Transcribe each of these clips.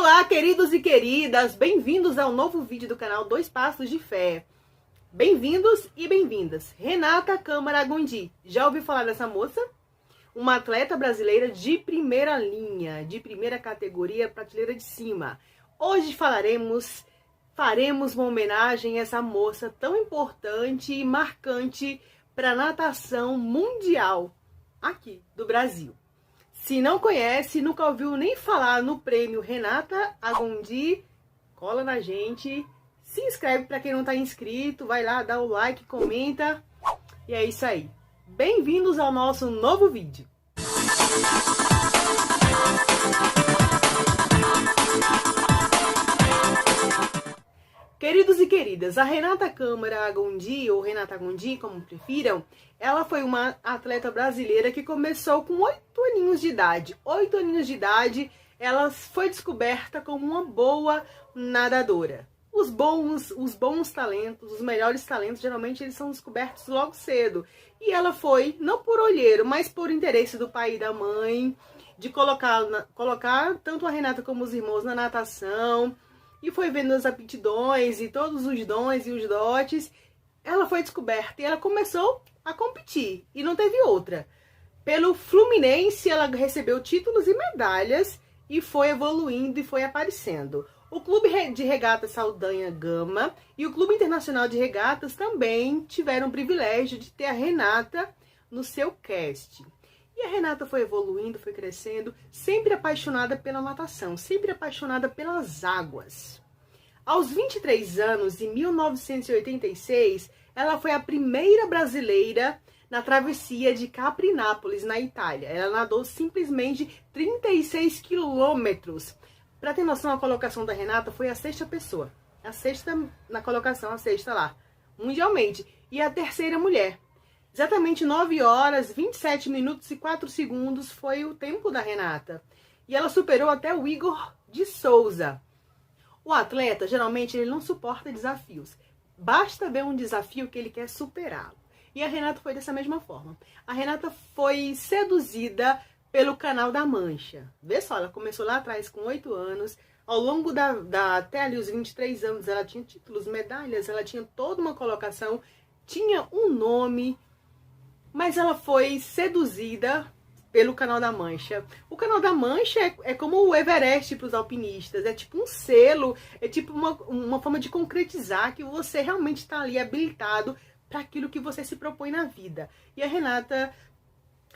Olá, queridos e queridas, bem-vindos ao novo vídeo do canal Dois Passos de Fé. Bem-vindos e bem-vindas. Renata Câmara Gondi, já ouviu falar dessa moça? Uma atleta brasileira de primeira linha, de primeira categoria, prateleira de cima. Hoje faremos uma homenagem a essa moça tão importante e marcante para a natação mundial aqui do Brasil. Se não conhece, nunca ouviu nem falar no prêmio Renata Gondi, cola na gente, se inscreve para quem não está inscrito, vai lá, dá o like, comenta, e é isso aí. Bem-vindos ao nosso novo vídeo. Queridos e queridas, a Renata Câmara Gondi, ou Renata Gondi, como prefiram, ela foi uma atleta brasileira que começou com 8 aninhos de idade. 8 aninhos de idade, ela foi descoberta como uma boa nadadora. Os bons talentos, os melhores talentos, geralmente eles são descobertos logo cedo. E ela foi, não por olheiro, mas por interesse do pai e da mãe, de colocar tanto a Renata como os irmãos na natação. E foi vendo as aptidões e todos os dons e os dotes, ela foi descoberta e ela começou a competir. E não teve outra. Pelo Fluminense, ela recebeu títulos e medalhas e foi evoluindo e foi aparecendo. O Clube de Regatas Saldanha Gama e o Clube Internacional de Regatas também tiveram o privilégio de ter a Renata no seu cast. E a Renata foi evoluindo, foi crescendo, sempre apaixonada pela natação, sempre apaixonada pelas águas. Aos 23 anos, em 1986, ela foi a primeira brasileira na travessia de Caprinápolis, na Itália. Ela nadou simplesmente 36 quilômetros. Para ter noção, a colocação da Renata foi a 6ª pessoa. A 6ª na colocação, a 6ª lá, mundialmente. E a 3ª mulher. Exatamente 9 horas, 27 minutos e 4 segundos foi o tempo da Renata. E ela superou até o Igor de Souza. O atleta, geralmente, ele não suporta desafios. Basta ver um desafio que ele quer superá-lo. E a Renata foi dessa mesma forma. A Renata foi seduzida pelo Canal da Mancha. Vê só, ela começou lá atrás com 8 anos. Ao longo até ali os 23 anos, ela tinha títulos, medalhas, ela tinha toda uma colocação, tinha um nome. Mas ela foi seduzida pelo Canal da Mancha. O Canal da Mancha é como o Everest para os alpinistas. É tipo um selo, é tipo uma forma de concretizar que você realmente está ali habilitado para aquilo que você se propõe na vida. E a Renata,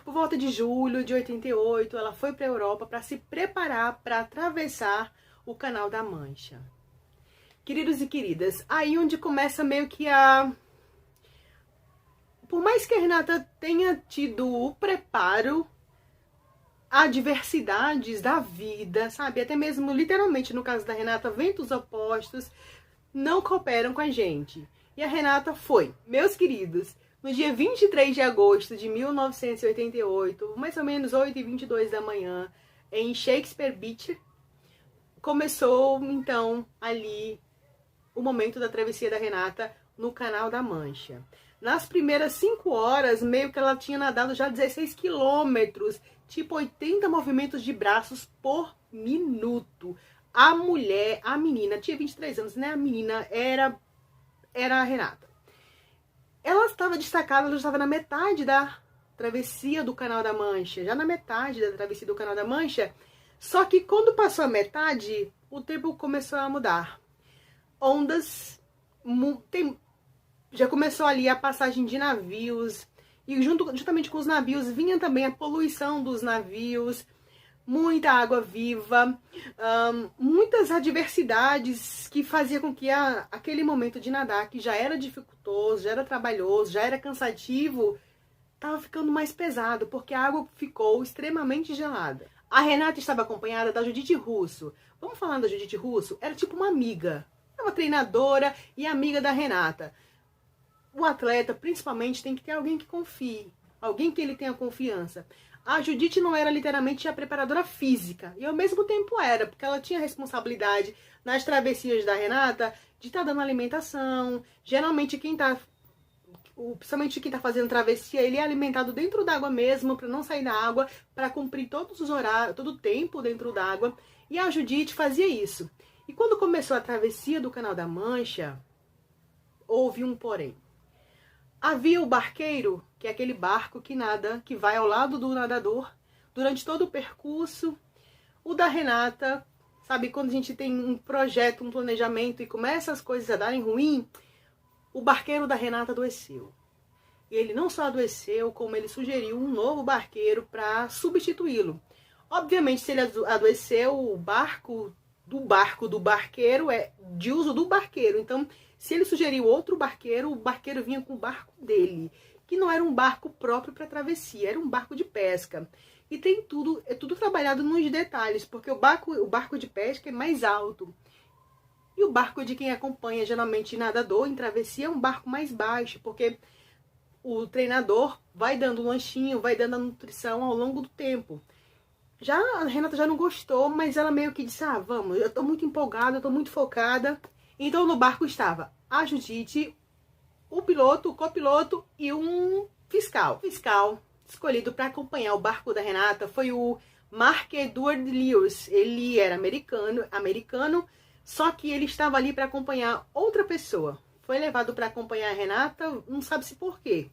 por volta de julho de 88, ela foi para a Europa para se preparar para atravessar o Canal da Mancha. Queridos e queridas, aí onde começa meio que a... Por mais que a Renata tenha tido o preparo, adversidades da vida, sabe? Até mesmo, literalmente, no caso da Renata, ventos opostos não cooperam com a gente. E a Renata foi, meus queridos, no dia 23 de agosto de 1988, mais ou menos 8h22 da manhã, em Shakespeare Beach, começou, então, ali, o momento da travessia da Renata no Canal da Mancha. Nas primeiras 5 horas, meio que ela tinha nadado já 16 quilômetros, tipo 80 movimentos de braços por minuto. A mulher, a menina, tinha 23 anos, né? A menina era a Renata. Ela estava destacada, ela estava na metade da travessia do Canal da Mancha, já na metade da travessia do Canal da Mancha, só que quando passou a metade, o tempo começou a mudar. Ondas, já começou ali a passagem de navios, e juntamente com os navios vinha também a poluição dos navios, muita água viva, muitas adversidades que faziam com que aquele momento de nadar, que já era dificultoso, já era trabalhoso, já era cansativo, estava ficando mais pesado, porque a água ficou extremamente gelada. A Renata estava acompanhada da Judite Russo. Vamos falar da Judite Russo? Era tipo uma amiga, uma treinadora e amiga da Renata. O atleta, principalmente, tem que ter alguém que confie, alguém que ele tenha confiança. A Judite não era literalmente a preparadora física, e ao mesmo tempo era, porque ela tinha responsabilidade nas travessias da Renata de estar dando alimentação. Geralmente principalmente quem está fazendo travessia, ele é alimentado dentro d'água mesmo, para não sair da água, para cumprir todos os horários, todo o tempo dentro d'água. E a Judite fazia isso. E quando começou a travessia do Canal da Mancha, houve um porém. Havia o barqueiro, que é aquele barco que nada, que vai ao lado do nadador durante todo o percurso. O da Renata, sabe, quando a gente tem um projeto, um planejamento e começa as coisas a darem ruim, o barqueiro da Renata adoeceu. E ele não só adoeceu, como ele sugeriu um novo barqueiro para substituí-lo. Obviamente, se ele adoeceu, o barco do barqueiro é de uso do barqueiro. Então, se ele sugeriu outro barqueiro, o barqueiro vinha com o barco dele, que não era um barco próprio para travessia, era um barco de pesca. E tem tudo, é tudo trabalhado nos detalhes, porque o barco de pesca é mais alto. E o barco de quem acompanha, geralmente nadador em travessia, é um barco mais baixo, porque o treinador vai dando um lanchinho, vai dando a nutrição ao longo do tempo. Já a Renata já não gostou, mas ela meio que disse, vamos, eu tô muito empolgada, eu tô muito focada. Então no barco estava a Judite, o piloto, o copiloto e um fiscal. O fiscal escolhido para acompanhar o barco da Renata foi o Mark Edward Lewis. Ele era americano, só que ele estava ali para acompanhar outra pessoa. Foi levado para acompanhar a Renata, não sabe-se por quê.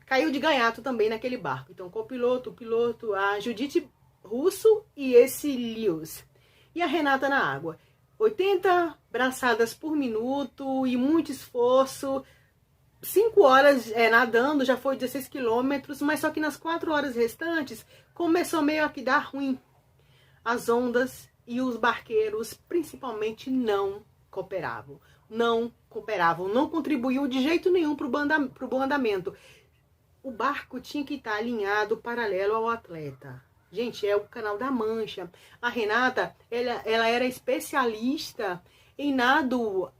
Caiu de gaiato também naquele barco. Então, o copiloto, o piloto, a Judite Russo e esse Lewis. E a Renata na água. 80 braçadas por minuto e muito esforço. 5 horas nadando, já foi 16 quilômetros, mas só que nas 4 horas restantes começou meio a que dar ruim. As ondas e os barqueiros, principalmente, não cooperavam. Não contribuíam de jeito nenhum para o bom andamento. O barco tinha que estar alinhado paralelo ao atleta. Gente, é o Canal da Mancha. A Renata, ela era especialista em nado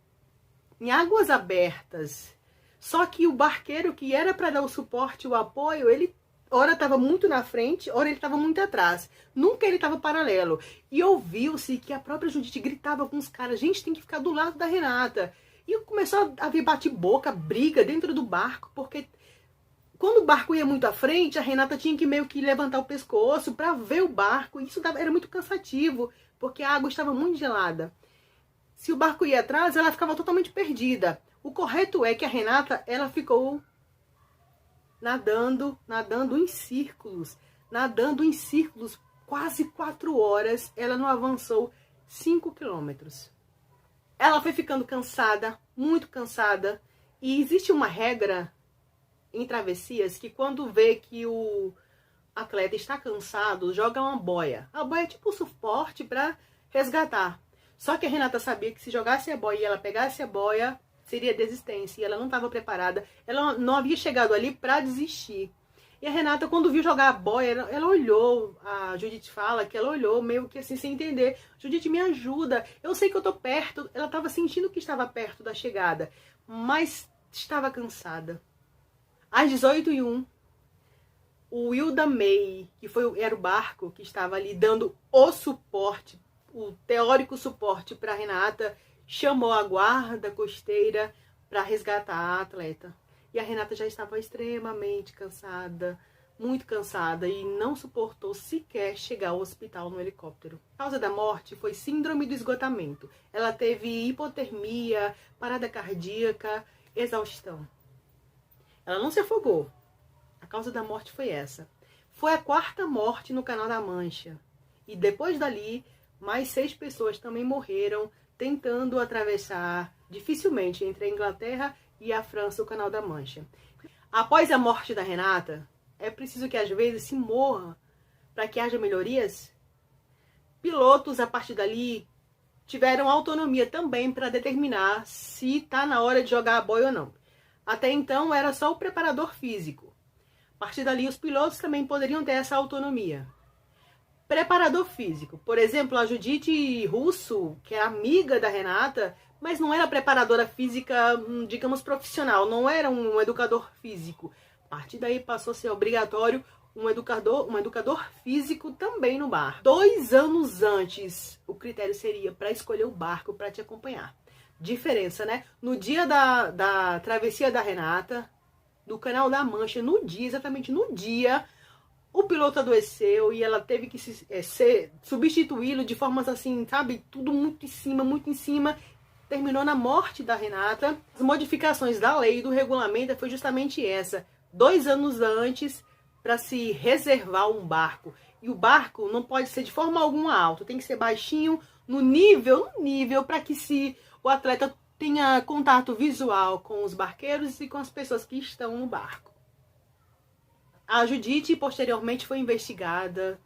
em águas abertas. Só que o barqueiro que era para dar o suporte, o apoio, ele ora estava muito na frente, ora ele estava muito atrás. Nunca ele estava paralelo. E ouviu-se que a própria Judite gritava com os caras, gente, tem que ficar do lado da Renata. E começou a haver bate-boca, briga dentro do barco, porque quando o barco ia muito à frente, a Renata tinha que meio que levantar o pescoço para ver o barco. Isso era muito cansativo, porque a água estava muito gelada. Se o barco ia atrás, ela ficava totalmente perdida. O correto é que a Renata, ela ficou nadando em círculos. Nadando em círculos, quase 4 horas, ela não avançou 5 quilômetros. Ela foi ficando cansada, muito cansada. E existe uma regra em travessias que quando vê que o atleta está cansado, joga uma boia. A boia é tipo suporte para resgatar. Só que a Renata sabia que se jogasse a boia e ela pegasse a boia, seria desistência. E ela não estava preparada. Ela não havia chegado ali para desistir. E a Renata, quando viu jogar a boia, ela olhou. A Judite fala que ela olhou meio que assim, sem entender. Judite, me ajuda. Eu sei que eu tô perto. Ela estava sentindo que estava perto da chegada, mas estava cansada. Às 18h01, o Wilda May, que era o barco que estava ali dando o suporte, o teórico suporte para a Renata, chamou a guarda costeira para resgatar a atleta. E a Renata já estava extremamente cansada, muito cansada, e não suportou sequer chegar ao hospital no helicóptero. A causa da morte foi síndrome do esgotamento. Ela teve hipotermia, parada cardíaca, exaustão. Ela não se afogou. A causa da morte foi essa. Foi a 4ª morte no Canal da Mancha. E depois dali, mais 6 pessoas também morreram tentando atravessar dificilmente entre a Inglaterra e a França o Canal da Mancha. Após a morte da Renata, é preciso que às vezes se morra para que haja melhorias. Pilotos, a partir dali, tiveram autonomia também para determinar se está na hora de jogar a boia ou não. Até então era só o preparador físico. A partir dali os pilotos também poderiam ter essa autonomia. Preparador físico. Por exemplo, a Judite Russo, que é amiga da Renata, mas não era preparadora física, digamos, profissional. Não era um educador físico. A partir daí passou a ser obrigatório um educador físico também no bar. 2 anos antes, o critério seria para escolher o barco para te acompanhar. Diferença, né? No dia da travessia da Renata, do Canal da Mancha, exatamente no dia, o piloto adoeceu e ela teve que substituí-lo de formas assim, sabe? Tudo muito em cima, muito em cima. Terminou na morte da Renata. As modificações da lei e do regulamento foi justamente essa. 2 anos antes, para se reservar um barco. E o barco não pode ser de forma alguma alto. Tem que ser baixinho, no nível para que o atleta tenha contato visual com os barqueiros e com as pessoas que estão no barco. A Judite posteriormente foi investigada,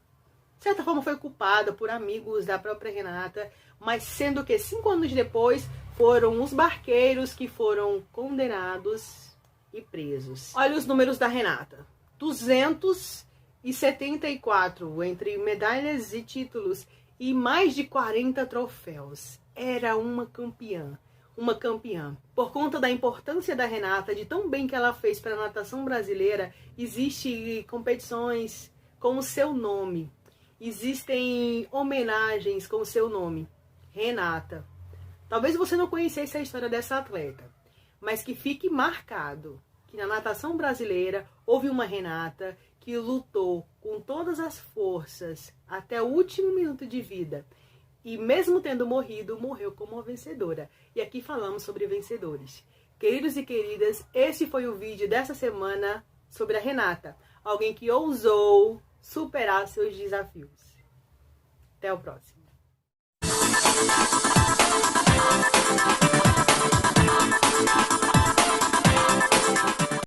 de certa forma foi culpada por amigos da própria Renata, mas sendo que 5 anos depois foram os barqueiros que foram condenados e presos. Olha os números da Renata: 274 entre medalhas e títulos e mais de 40 troféus. Era uma campeã. Uma campeã. Por conta da importância da Renata, de tão bem que ela fez para a natação brasileira, existem competições com o seu nome. Existem homenagens com o seu nome. Renata. Talvez você não conhecesse a história dessa atleta, mas que fique marcado que na natação brasileira houve uma Renata que lutou com todas as forças até o último minuto de vida. E mesmo tendo morrido, morreu como uma vencedora. E aqui falamos sobre vencedores. Queridos e queridas, esse foi o vídeo dessa semana sobre a Renata. Alguém que ousou superar seus desafios. Até o próximo.